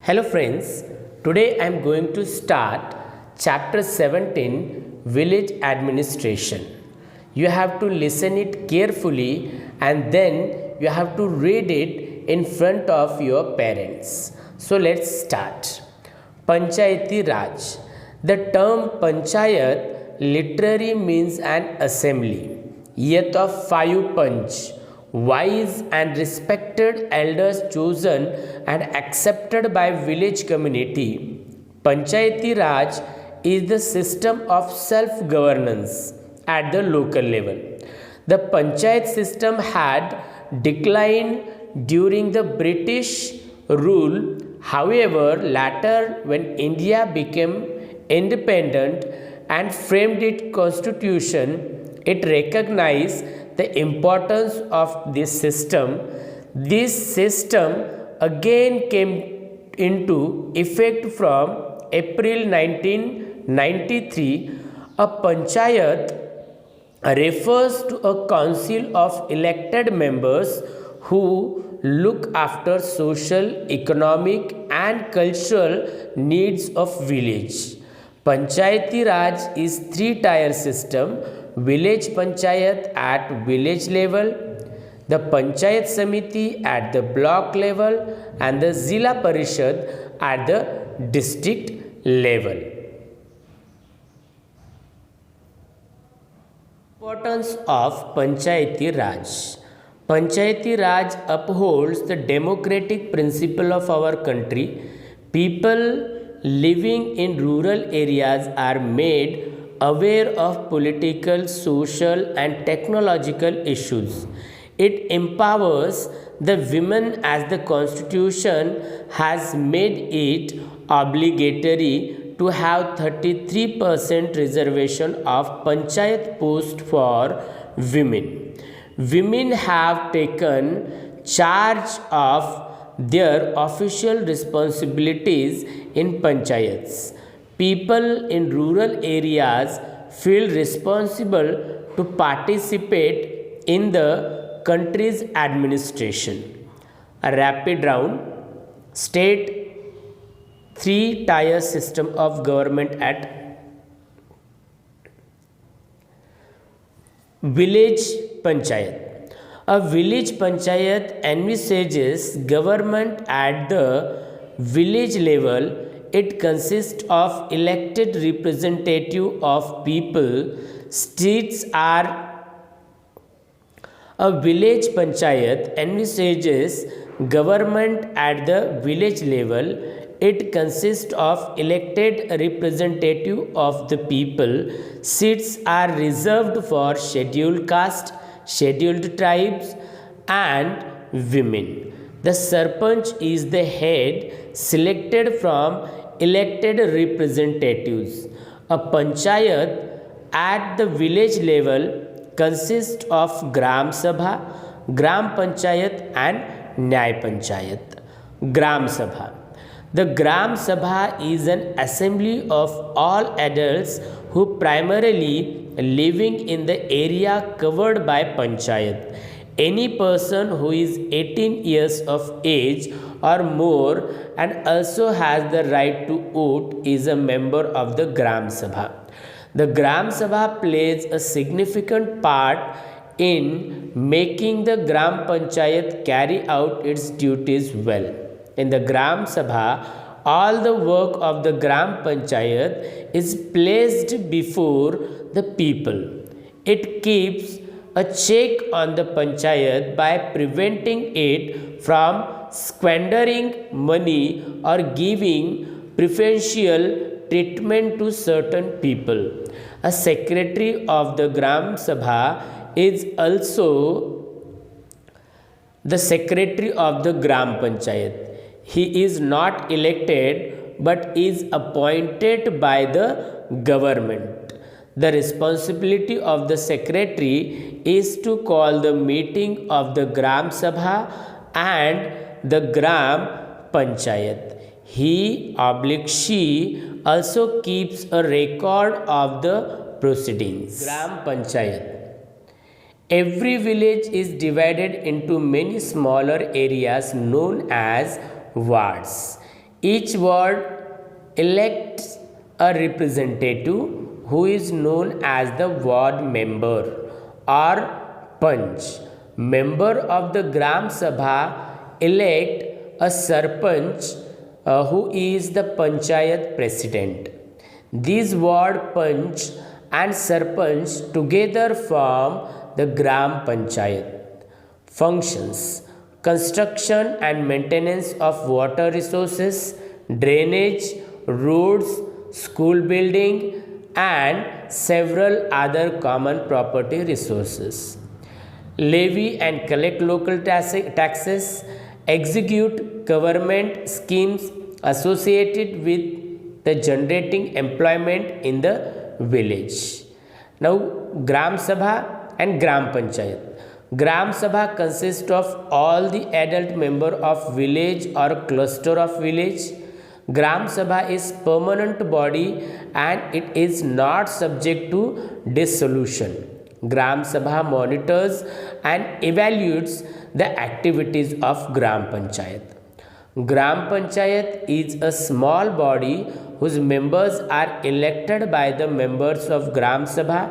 Hello friends, today I am going to start chapter 17 Village Administration. You have to listen it carefully and then you have to read it in front of your parents. So let's start. Panchayati Raj. The term panchayat literally means an assembly, yet of 5 panch, wise and respected elders chosen and accepted by village community. Panchayati Raj is the system of self-governance at the local level. The panchayat system had declined during the British rule. However, later when India became independent and framed its constitution, it recognized the importance of this system. This system again came into effect from April 1993. A panchayat refers to a council of elected members who look after social, economic and cultural needs of village. Panchayati Raj is 3-tier system: village panchayat at village level, the panchayat samiti at the block level and the Zilla Parishad at the district level. Importance of Panchayati Raj. Panchayati Raj upholds the democratic principle of our country. People living in rural areas are made aware of political, social and technological issues. It empowers the women as the constitution has made it obligatory to have 33% reservation of panchayat post for women. Women have taken charge of their official responsibilities in panchayats. People in rural areas feel responsible to participate in the country's administration. A rapid round. State 3-tier system of government at village panchayat. A village panchayat envisages government at the village level. It consists of elected representative of people. Streets are a village panchayat envisages government at the village level. It consists of elected representative of the people. Seats are reserved for scheduled caste, scheduled tribes and women. The Sarpanch is the head selected from elected representatives. A panchayat at the village level consists of Gram Sabha, Gram Panchayat and Nyay Panchayat. Gram Sabha. The Gram Sabha is an assembly of all adults who primarily living in the area covered by panchayat. Any person who is 18 years of age or more and also has the right to vote is a member of the Gram Sabha. The Gram Sabha plays a significant part in making the Gram Panchayat carry out its duties well. In the Gram Sabha, all the work of the Gram Panchayat is placed before the people. It keeps a check on the panchayat by preventing it from squandering money or giving preferential treatment to certain people. A secretary of the Gram Sabha is also the secretary of the Gram Panchayat. He is not elected but is appointed by the government. The responsibility of the secretary is to call the meeting of the Gram Sabha and the Gram Panchayat. She also keeps a record of the proceedings. Gram Panchayat. Every village is divided into many smaller areas known as wards. Each ward elects a representative who is known as the ward member or panch. Member of the Gram Sabha elect a sarpanch who is the panchayat president. These ward panch and sarpanch together form the Gram Panchayat. Functions: construction and maintenance of water resources, drainage, roads, school building, and several other common property resources. Levy and collect local taxes, execute government schemes associated with the generating employment in the village. Now, Gram Sabha and Gram Panchayat. Gram Sabha consists of all the adult member of village or cluster of village. Gram Sabha is permanent body and it is not subject to dissolution. Gram Sabha monitors and evaluates the activities of Gram Panchayat. Gram Panchayat is a small body whose members are elected by the members of Gram Sabha.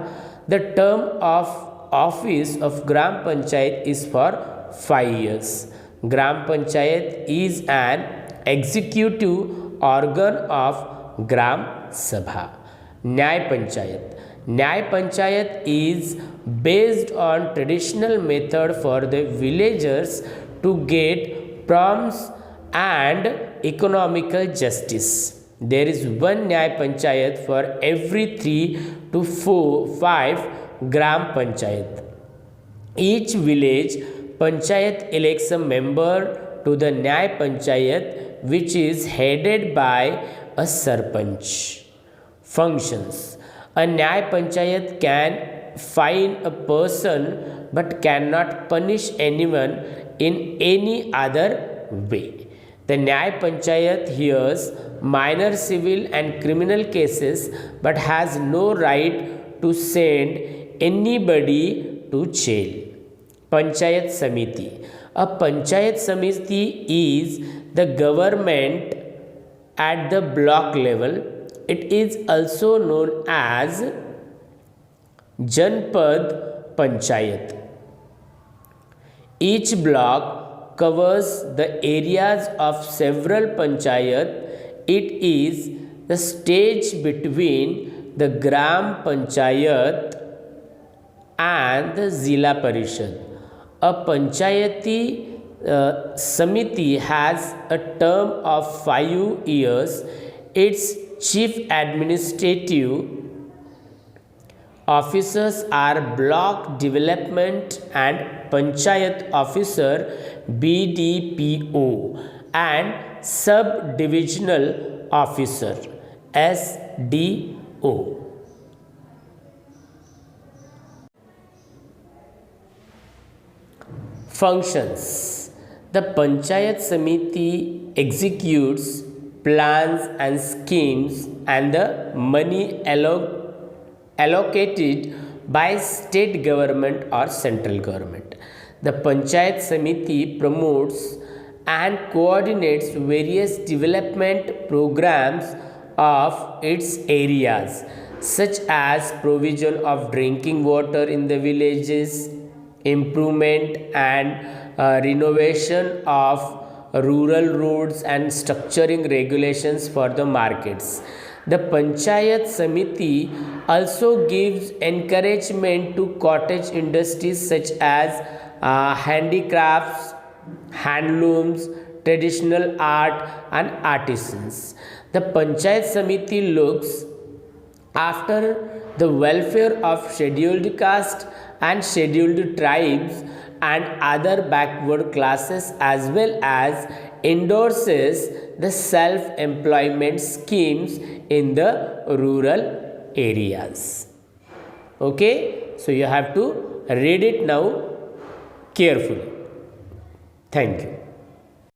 The term of office of Gram Panchayat is for 5 years. Gram Panchayat is an executive organ of Gram Sabha. Nyay Panchayat. Nyay Panchayat is based on traditional method for the villagers to get prompt and economical justice. There is one Nyay Panchayat for every 3 to 5 Gram Panchayat. Each village Panchayat elects a member to the Nyay Panchayat which is headed by a sarpanch. Functions: a Nyay Panchayat can fine a person but cannot punish anyone in any other way. The Nyay Panchayat hears minor civil and criminal cases but has no right to send anybody to jail. Panchayat Samiti. A Panchayat Samiti is the government at the block level. It is also known as Janpad Panchayat. Each block covers the areas of several panchayat. It is the stage between the Gram Panchayat and the Zila Parishad. A Panchayati Samiti has a term of 5 years. Its chief administrative officers are block development and panchayat officer BDPO and sub-divisional officer SDO. Functions: the Panchayat Samiti executes plans and schemes and the money allocated by state government or central government. The Panchayat Samiti promotes and coordinates various development programs of its areas, such as provision of drinking water in the villages, improvement and renovation of rural roads, and structuring regulations for the markets. The Panchayat Samiti also gives encouragement to cottage industries such as handicrafts, handlooms, traditional art and artisans. The Panchayat Samiti looks after the welfare of scheduled caste and scheduled tribes and other backward classes, as well as endorses the self-employment schemes in the rural areas. Okay, so you have to read it now carefully. Thank you.